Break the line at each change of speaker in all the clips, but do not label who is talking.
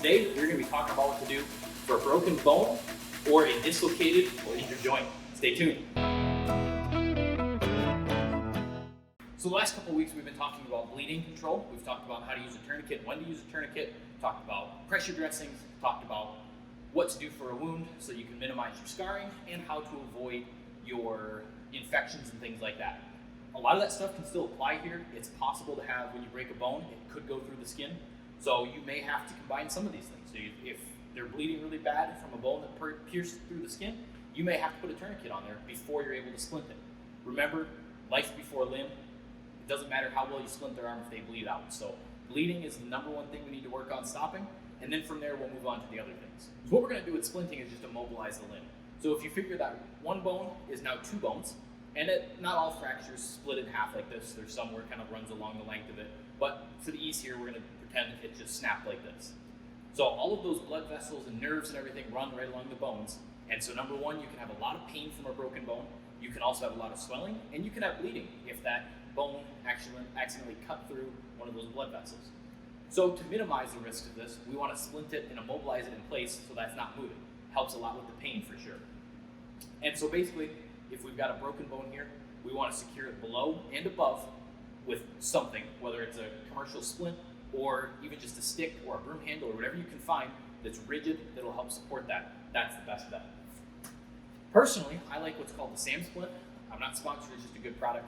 Today, we're going to be talking about what to do for a broken bone or a dislocated or injured joint. Stay tuned. So the last couple of weeks, we've been talking about bleeding control. We've talked about how to use a tourniquet, when to use a tourniquet, talked about pressure dressings, talked about what to do for a wound so you can minimize your scarring, and how to avoid your infections and things like that. A lot of that stuff can still apply here. It's possible to have, when you break a bone, it could go through the skin. So you may have to combine some of these things. So if they're bleeding really bad from a bone that pierced through the skin, you may have to put a tourniquet on there before you're able to splint it. Remember, life before limb. It doesn't matter how well you splint their arm if they bleed out. So bleeding is the number one thing we need to work on stopping. And then from there, we'll move on to the other things. So what we're going to do with splinting is just immobilize the limb. So if you figure that one bone is now two bones, and not all fractures split in half like this. There's some where it kind of runs along the length of it. But for the ease here, we're going to pretend it just snapped like this. So all of those blood vessels and nerves and everything run right along the bones. And so number one, you can have a lot of pain from a broken bone. You can also have a lot of swelling, and you can have bleeding if that bone accidentally cut through one of those blood vessels. So to minimize the risk of this, we want to splint it and immobilize it in place so that's not moving. Helps a lot with the pain for sure. And so basically, if we've got a broken bone here, we want to secure it below and above with something, whether it's a commercial splint or even just a stick or a broom handle or whatever you can find that's rigid that'll help support that. That's the best bet. Personally, I like what's called the SAM splint. I'm not sponsored, it's just a good product.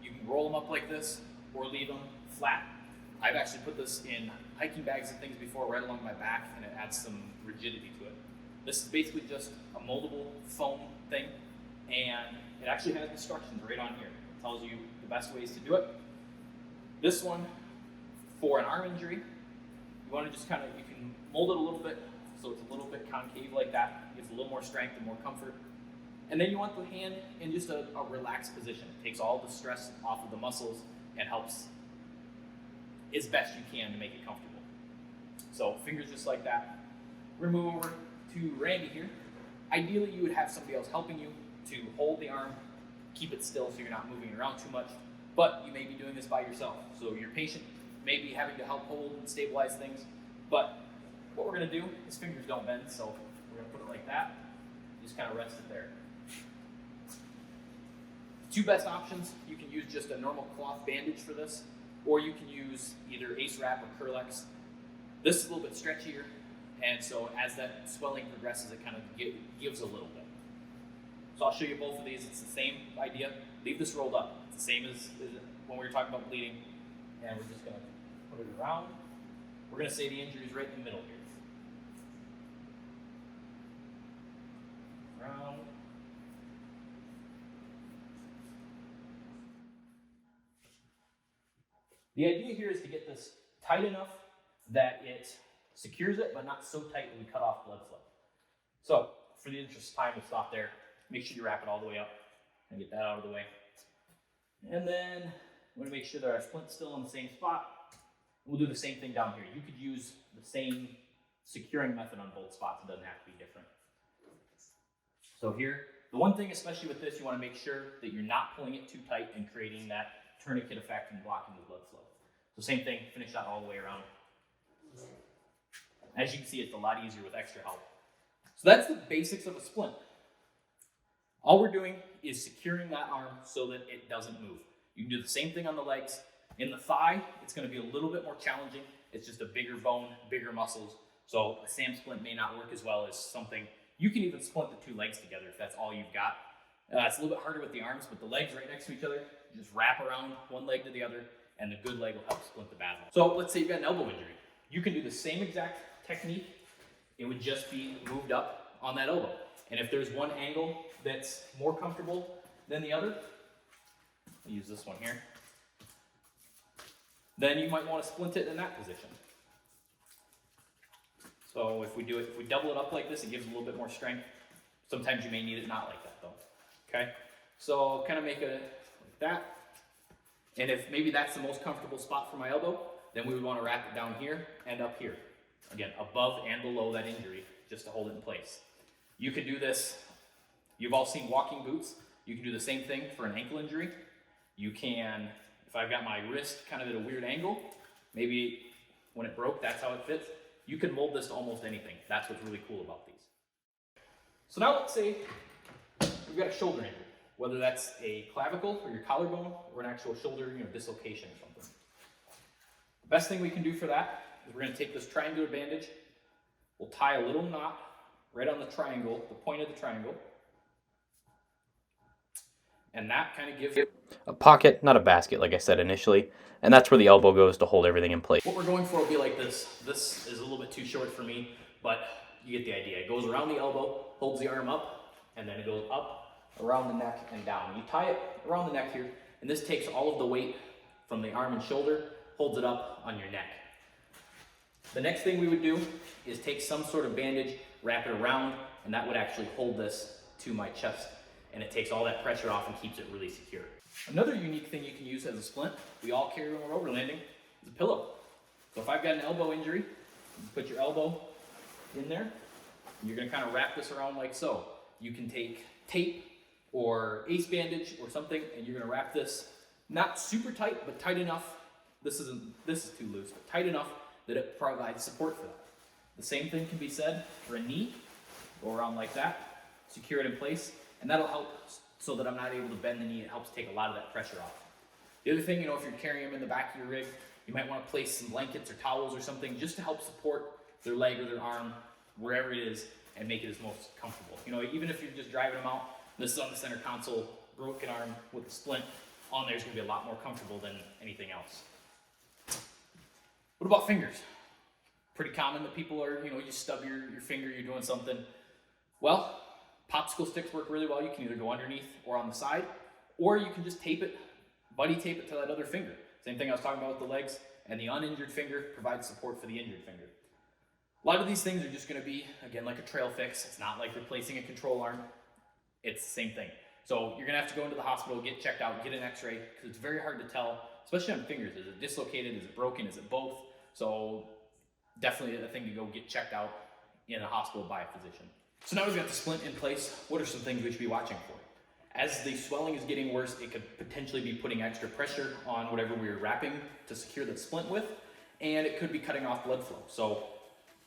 You can roll them up like this or leave them flat. I've actually put this in hiking bags and things before right along my back, and it adds some rigidity to it. This is basically just a moldable foam thing, and it actually has instructions right on here. It tells you the best ways to do it. This one, for an arm injury, you want to just kind of, you can mold it a little bit so it's a little bit concave like that. Gives a little more strength and more comfort. And then you want the hand in just a relaxed position. It takes all the stress off of the muscles and helps as best you can to make it comfortable. So fingers just like that. We're gonna move over to Randy here. Ideally, you would have somebody else helping you to hold the arm, keep it still so you're not moving around too much, but you may be doing this by yourself. So your patient may be having to help hold and stabilize things, but what we're gonna do, his fingers don't bend, so we're gonna put it like that, just kind of rest it there. Two best options, you can use just a normal cloth bandage for this, or you can use either Ace Wrap or Curlex. This is a little bit stretchier, and so as that swelling progresses, it kind of gives a little bit. So I'll show you both of these. It's the same idea. Leave this rolled up. It's the same as when we were talking about bleeding, and we're just going to put it around. We're going to say the injury is right in the middle here. Around. The idea here is to get this tight enough that it secures it, but not so tight that we cut off blood flow. So, for the interest of time, we'll stop there. Make sure you wrap it all the way up and get that out of the way. And then we're going to make sure that our splint's still in the same spot. We'll do the same thing down here. You could use the same securing method on both spots. It doesn't have to be different. So here, the one thing, especially with this, you want to make sure that you're not pulling it too tight and creating that tourniquet effect and blocking the blood flow. So same thing, finish that all the way around. As you can see, it's a lot easier with extra help. So that's the basics of a splint. All we're doing is securing that arm so that it doesn't move. You can do the same thing on the legs. In the thigh, it's going to be a little bit more challenging. It's just a bigger bone, bigger muscles. So a SAM splint may not work as well as something. You can even splint the two legs together if that's all you've got. It's a little bit harder with the arms, but the legs right next to each other, just wrap around one leg to the other, and the good leg will help splint the bad one. So let's say you've got an elbow injury. You can do the same exact technique. It would just be moved up on that elbow. And if there's one angle that's more comfortable than the other, I'll use this one here, then you might want to splint it in that position. So if we double it up like this, it gives a little bit more strength. Sometimes you may need it not like that though. Okay, so kind of make it like that. And if maybe that's the most comfortable spot for my elbow, then we would want to wrap it down here and up here. Again, above and below that injury, just to hold it in place. You could do this, you've all seen walking boots. You can do the same thing for an ankle injury. You can, if I've got my wrist kind of at a weird angle, maybe when it broke, that's how it fits. You can mold this to almost anything. That's what's really cool about these. So now let's say we've got a shoulder injury, whether that's a clavicle or your collarbone or an actual shoulder, dislocation or something. The best thing we can do for that is we're going to take this triangular bandage. We'll tie a little knot right on the triangle, the point of the triangle. And that kind of gives it a pocket, not a basket like I said initially. And that's where the elbow goes to hold everything in place. What we're going for will be like this. This is a little bit too short for me, but you get the idea. It goes around the elbow, holds the arm up, and then it goes up, around the neck, and down. You tie it around the neck here, and this takes all of the weight from the arm and shoulder, holds it up on your neck. The next thing we would do is take some sort of bandage, wrap it around, and that would actually hold this to my chest. And it takes all that pressure off and keeps it really secure. Another unique thing you can use as a splint, we all carry when we're overlanding, is a pillow. So if I've got an elbow injury, you put your elbow in there, and you're gonna kind of wrap this around like so. You can take tape or ace bandage or something, and you're gonna wrap this, not super tight, but tight enough. This is too loose, but tight enough that it provides support for that. The same thing can be said for a knee. Go around like that, secure it in place, and that'll help so that I'm not able to bend the knee. It helps take a lot of that pressure off. The other thing, if you're carrying them in the back of your rig, you might want to place some blankets or towels or something just to help support their leg or their arm, wherever it is, and make it as most comfortable. Even if you're just driving them out, this is on the center console, broken arm with the splint on there is going to be a lot more comfortable than anything else. What about fingers? Pretty common that people are, you stub your finger, you're doing something. Well, popsicle sticks work really well. You can either go underneath or on the side, or you can just tape it, buddy tape it to that other finger. Same thing I was talking about with the legs, and the uninjured finger provides support for the injured finger. A lot of these things are just going to be, again, like a trail fix. It's not like replacing a control arm. It's the same thing. So you're going to have to go into the hospital, get checked out, get an x-ray, because it's very hard to tell, especially on fingers. Is it dislocated? Is it broken? Is it both? So definitely a thing to go get checked out in a hospital by a physician. So now we've got the splint in place. What are some things we should be watching for? As the swelling is getting worse, it could potentially be putting extra pressure on whatever we were wrapping to secure the splint with, and it could be cutting off blood flow.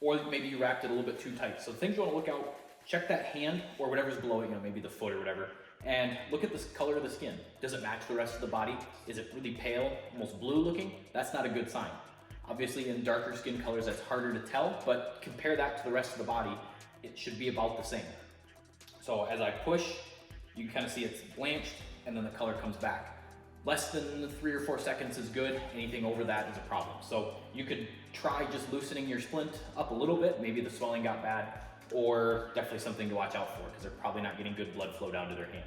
Or maybe you wrapped it a little bit too tight. So things you want to look out, check that hand or whatever's below it, maybe the foot or whatever, and look at the color of the skin. Does it match the rest of the body? Is it really pale, almost blue looking? That's not a good sign. Obviously in darker skin colors, that's harder to tell, but compare that to the rest of the body, it should be about the same. So as I push, you can kind of see it's blanched and then the color comes back. Less than 3 or 4 seconds is good. Anything over that is a problem. So you could try just loosening your splint up a little bit. Maybe the swelling got bad, or definitely something to watch out for because they're probably not getting good blood flow down to their hand.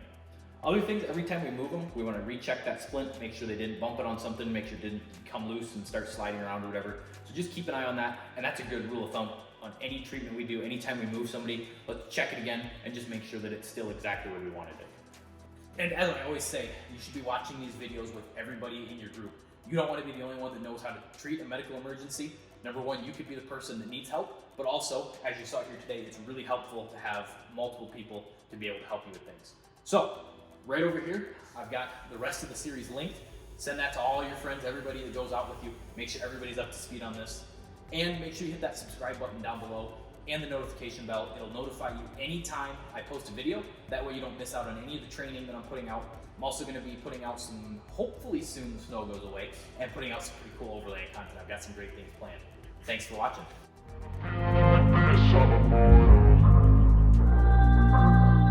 Other things, every time we move them, we want to recheck that splint, make sure they didn't bump it on something, make sure it didn't come loose and start sliding around or whatever. So just keep an eye on that, and that's a good rule of thumb on any treatment we do. Anytime we move somebody, let's check it again and just make sure that it's still exactly where we wanted it. And as I always say, you should be watching these videos with everybody in your group. You don't want to be the only one that knows how to treat a medical emergency. Number one, you could be the person that needs help, but also, as you saw here today, it's really helpful to have multiple people to be able to help you with things. So, right over here, I've got the rest of the series linked. Send that to all your friends, everybody that goes out with you. Make sure everybody's up to speed on this. And make sure you hit that subscribe button down below and the notification bell. It'll notify you anytime I post a video. That way you don't miss out on any of the training that I'm putting out. I'm also going to be putting out some, hopefully soon the snow goes away, and putting out some pretty cool overland content. I've got some great things planned. Thanks for watching.